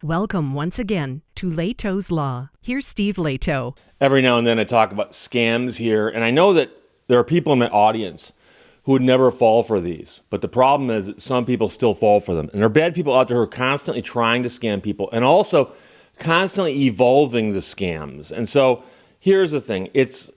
Welcome once again to Lehto's Law. Here's Steve Lehto. Every now and then I talk about scams here, and I know that there are people in my audience who would never fall for these. But the problem is that some people still fall for them. And there are bad people out there who are constantly trying to scam people and also constantly evolving the scams. And so here's the thing. It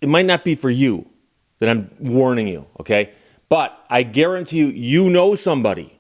might not be for you that I'm warning you, okay? But I guarantee you know somebody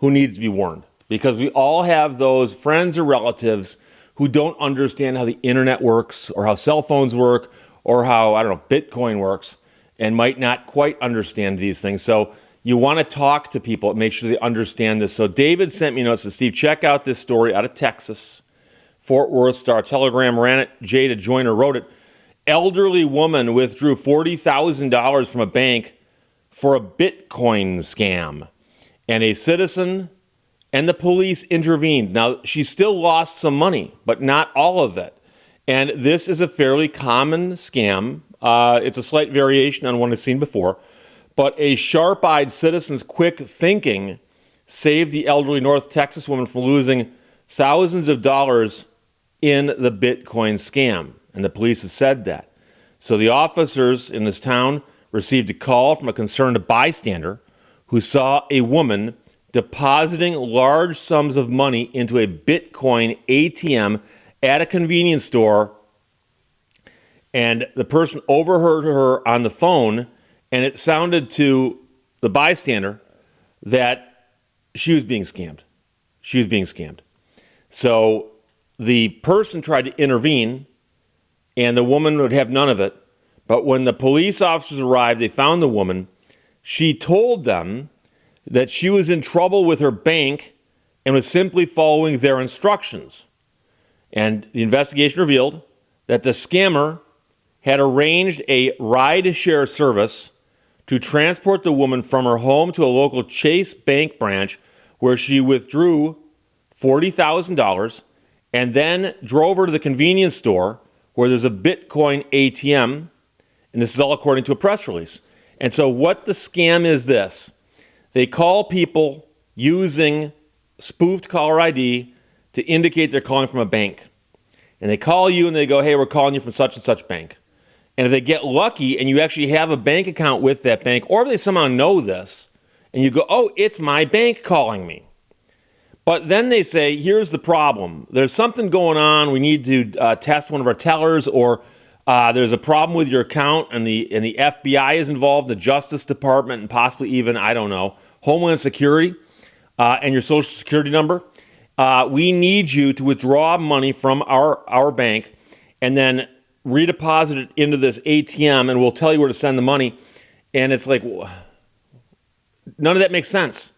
who needs to be warned, because we all have those friends or relatives who don't understand how the internet works or how cell phones work or how, Bitcoin works, and might not quite understand these things. So you want to talk to people and make sure they understand this. So David sent me a note, says, Steve, check out this story out of Texas. Fort Worth Star Telegram ran it. Jada Joyner wrote it. Elderly woman withdrew $40,000 from a bank for a Bitcoin scam. And a citizen and the police intervened. Now, she still lost some money, but not all of it. And this is a fairly common scam. It's a slight variation on one I've seen before. But a sharp-eyed citizen's quick thinking saved the elderly North Texas woman from losing thousands of dollars in the Bitcoin scam. And the police have said that. So the officers in this town received a call from a concerned bystander who saw a woman depositing large sums of money into a Bitcoin ATM at a convenience store, and the person overheard her on the phone, and it sounded to the bystander that she was being scammed. She was being scammed. So the person tried to intervene, and the woman would have none of it. But when the police officers arrived, they found the woman. She told them that she was in trouble with her bank and was simply following their instructions. And the investigation revealed that the scammer had arranged a ride-share service to transport the woman from her home to a local Chase Bank branch where she withdrew $40,000 and then drove her to the convenience store where there's a Bitcoin ATM. And this is all according to a press release. And so what the scam is this. They call people using spoofed caller ID to indicate they're calling from a bank. And they call you and they go, hey, we're calling you from such and such bank. And if they get lucky and you actually have a bank account with that bank, or if they somehow know this, and you go, oh, it's my bank calling me. But then they say, here's the problem. There's something going on. We need to test one of our tellers, or there's a problem with your account, and the FBI is involved, the Justice Department, and possibly even, Homeland Security, and your Social Security number. We need you to withdraw money from our bank and then redeposit it into this ATM, and we'll tell you where to send the money. And it's like, none of that makes sense.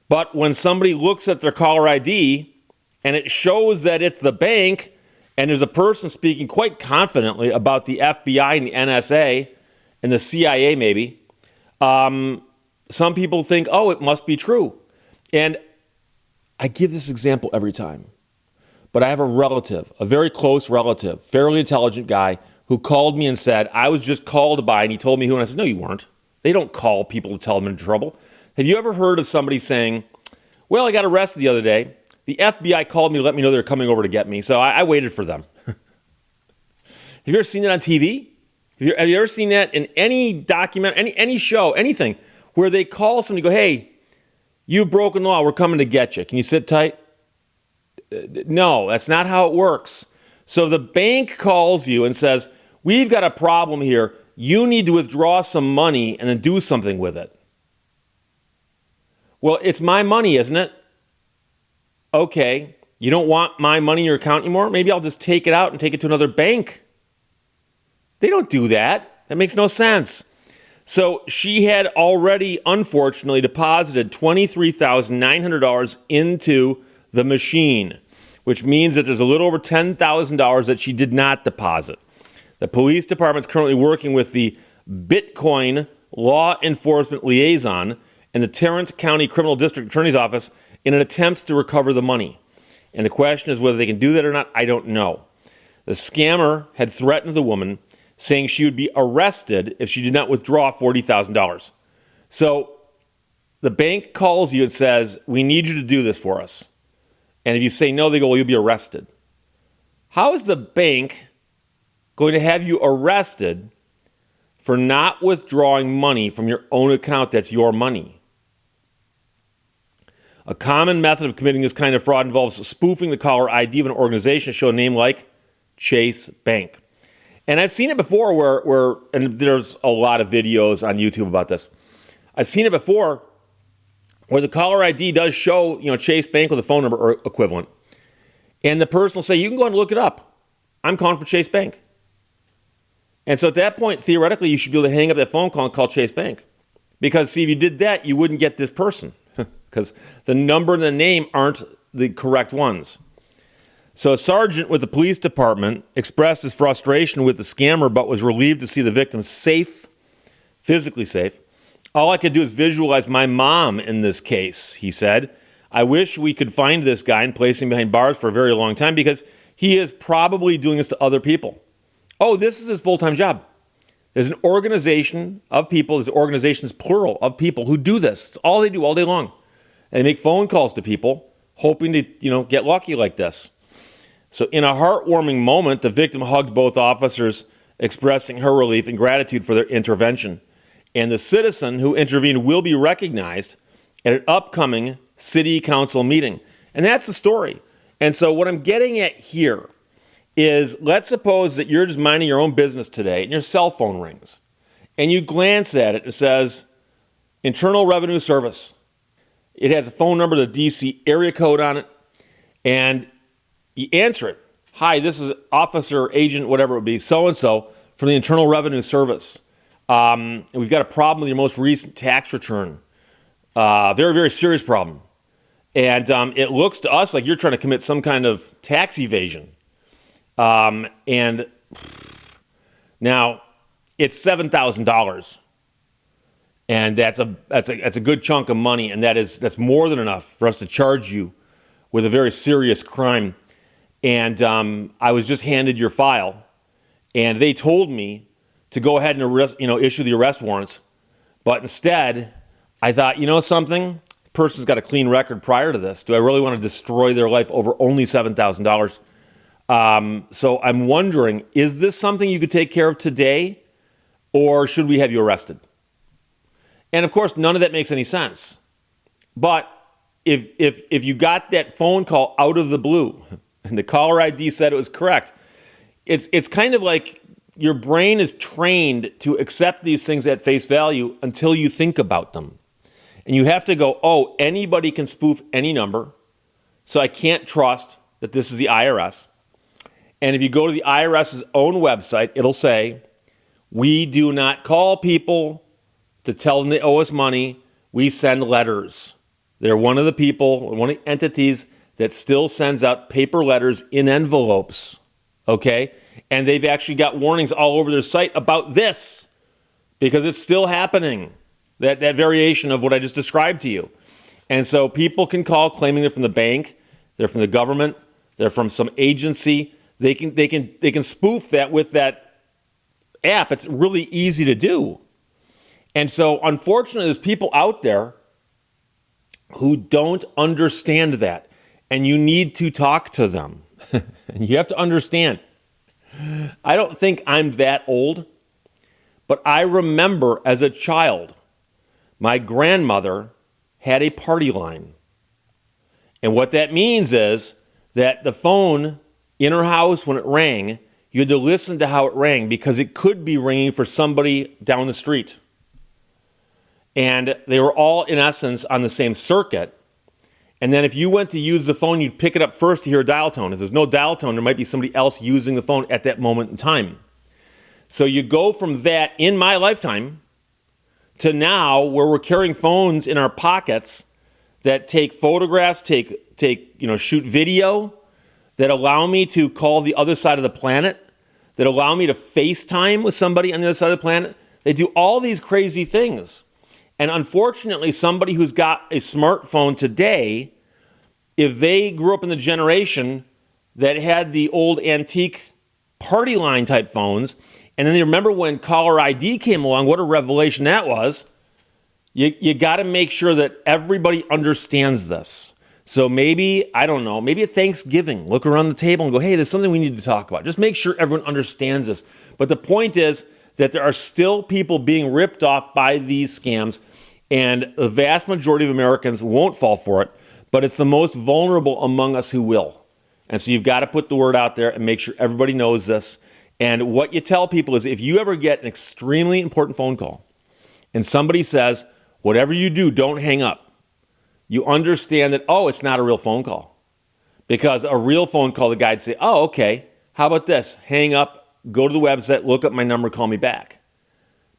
But when somebody looks at their caller ID and it shows that it's the bank, and there's a person speaking quite confidently about the FBI and the NSA and the CIA maybe, some people think, oh, it must be true. And I give this example every time. But I have a relative, a very close relative, fairly intelligent guy, who called me and said, I was just called by, and he told me who, and I said, no, you weren't. They don't call people to tell them in trouble. Have you ever heard of somebody saying, well, I got arrested the other day. The FBI called me to let me know they were coming over to get me, so I waited for them. Have you ever seen that on TV? Have you ever seen that in any document, any show, anything, where they call somebody and go, hey, you've broken law, we're coming to get you. Can you sit tight? No, that's not how it works. So the bank calls you and says, we've got a problem here. You need to withdraw some money and then do something with it. Well, it's my money, isn't it? Okay, you don't want my money in your account anymore? Maybe I'll just take it out and take it to another bank. They don't do that. That makes no sense. So she had already, unfortunately, deposited $23,900 into the machine, which means that there's a little over $10,000 that she did not deposit. The police department is currently working with the Bitcoin Law Enforcement Liaison and the Tarrant County Criminal District Attorney's Office in an attempt to recover the money. And the question is whether they can do that or not, I don't know. The scammer had threatened the woman, saying she would be arrested if she did not withdraw $40,000. So the bank calls you and says, we need you to do this for us. And if you say no, they go, well, you'll be arrested. How is the bank going to have you arrested for not withdrawing money from your own account that's your money? A common method of committing this kind of fraud involves spoofing the caller ID of an organization to show a name like Chase Bank. And I've seen it before where and there's a lot of videos on YouTube about this. I've seen it before where the caller ID does show, Chase Bank with a phone number or equivalent. And the person will say, you can go and look it up. I'm calling for Chase Bank. And so at that point, theoretically, you should be able to hang up that phone call and call Chase Bank. Because, see, if you did that, you wouldn't get this person. Because the number and the name aren't the correct ones. So a sergeant with the police department expressed his frustration with the scammer, but was relieved to see the victim safe, physically safe. All I could do is visualize my mom in this case, he said. I wish we could find this guy and place him behind bars for a very long time because he is probably doing this to other people. Oh, this is his full-time job. There's an organization of people, there's organizations plural of people who do this. It's all they do all day long. And they make phone calls to people hoping to, get lucky like this. So in a heartwarming moment, the victim hugged both officers, expressing her relief and gratitude for their intervention. And the citizen who intervened will be recognized at an upcoming city council meeting. And that's the story. And so what I'm getting at here is, let's suppose that you're just minding your own business today and your cell phone rings. And you glance at it and it says, Internal Revenue Service. It has a phone number, the DC area code on it. And you answer it. Hi, this is officer, agent, whatever it would be, so-and-so from the Internal Revenue Service. And we've got a problem with your most recent tax return. Very, very serious problem. And it looks to us like you're trying to commit some kind of tax evasion. And now it's $7,000. And that's a good chunk of money. And that's more than enough for us to charge you with a very serious crime. And I was just handed your file, and they told me to go ahead and issue the arrest warrants. But instead, I thought, something? The person's got a clean record prior to this. Do I really want to destroy their life over only $7,000? So I'm wondering, is this something you could take care of today, or should we have you arrested? And of course, none of that makes any sense. But if you got that phone call out of the blue, and the caller ID said it was correct, it's kind of like your brain is trained to accept these things at face value until you think about them. And you have to go, oh, anybody can spoof any number, so I can't trust that this is the IRS. And if you go to the IRS's own website, it'll say, we do not call people to tell them they owe us money. We send letters. They're one of the people, one of the entities that still sends out paper letters in envelopes, okay? And they've actually got warnings all over their site about this because it's still happening, that variation of what I just described to you. And so people can call claiming they're from the bank, they're from the government, they're from some agency. They can spoof that with that app. It's really easy to do. And so unfortunately, there's people out there who don't understand that. And you need to talk to them. And you have to understand, I don't think I'm that old, but I remember as a child, my grandmother had a party line. And what that means is that the phone in her house, when it rang, you had to listen to how it rang because it could be ringing for somebody down the street. And they were all, in essence, on the same circuit. And then if you went to use the phone, you'd pick it up first to hear a dial tone. If there's no dial tone, there might be somebody else using the phone at that moment in time. So you go from that in my lifetime to now where we're carrying phones in our pockets that take photographs, shoot video, that allow me to call the other side of the planet, that allow me to FaceTime with somebody on the other side of the planet. They do all these crazy things. And unfortunately, somebody who's got a smartphone today, if they grew up in the generation that had the old antique party line type phones, and then they remember when caller ID came along, what a revelation that was, you got to make sure that everybody understands this. So maybe, I don't know, maybe at Thanksgiving, look around the table and go, hey, there's something we need to talk about. Just make sure everyone understands this. But the point is that there are still people being ripped off by these scams, and the vast majority of Americans won't fall for it, but it's the most vulnerable among us who will. And so you've got to put the word out there and make sure everybody knows this. And what you tell people is if you ever get an extremely important phone call and somebody says, whatever you do, don't hang up, you understand that, oh, it's not a real phone call. Because a real phone call, the guy'd say, oh, okay, how about this? Hang up, go to the website, look up my number, call me back.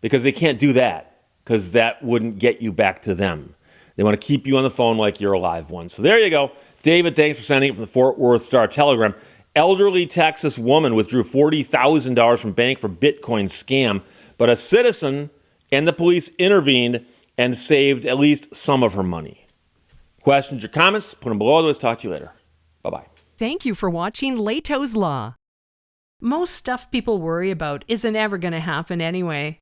Because they can't do that, because that wouldn't get you back to them. They want to keep you on the phone like you're a live one. So there you go. David, thanks for sending it from the Fort Worth Star-Telegram. Elderly Texas woman withdrew $40,000 from bank for Bitcoin scam, but a citizen and the police intervened and saved at least some of her money. Questions or comments, put them below. Let's talk to you later. Bye-bye. Thank you for watching Lehto's Law. Most stuff people worry about isn't ever going to happen anyway.